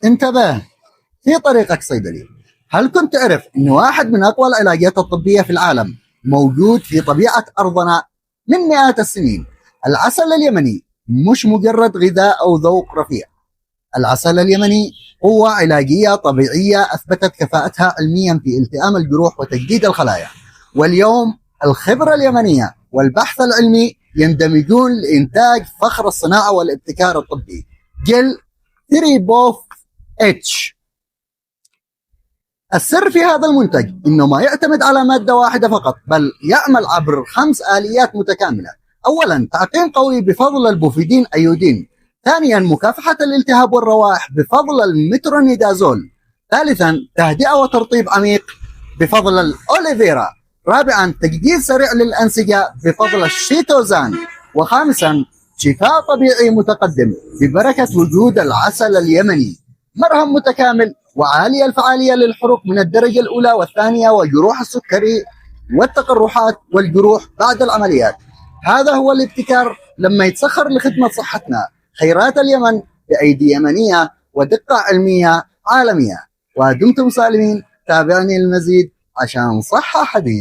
انتبه، في طريقك صيدلي. هل كنت تعرف أن واحد من أقوى العلاجات الطبية في العالم موجود في طبيعة أرضنا من مئات السنين؟ العسل اليمني مش مجرد غذاء أو ذوق رفيع. العسل اليمني قوة علاجية طبيعية أثبتت كفاءتها علميا في التئام الجروح وتجديد الخلايا. واليوم الخبرة اليمنية والبحث العلمي يندمجون لإنتاج فخر الصناعة والابتكار الطبي، جل تريبوف اتش. السر في هذا المنتج انه ما يعتمد على ماده واحده فقط، بل يعمل عبر 5 اليات متكامله. اولا، تعقيم قوي بفضل البوفيدين ايودين. ثانيا، مكافحه الالتهاب والروائح بفضل المترونيدازول. ثالثا، تهدئه وترطيب عميق بفضل الاوليفيرا. رابعا، تجديد سريع للانسجه بفضل الشيتوزان. وخامسا، شفاء طبيعي متقدم ببركه وجود العسل اليمني. مرهم متكامل وعالية الفعالية للحروق من الدرجة الأولى والثانية وجروح السكري والتقرحات والجروح بعد العمليات. هذا هو الابتكار لما يتسخر لخدمة صحتنا. خيرات اليمن بأيدي يمنية ودقة علمية عالمية. ودمتم سالمين. تابعني المزيد عشان صحة حديد.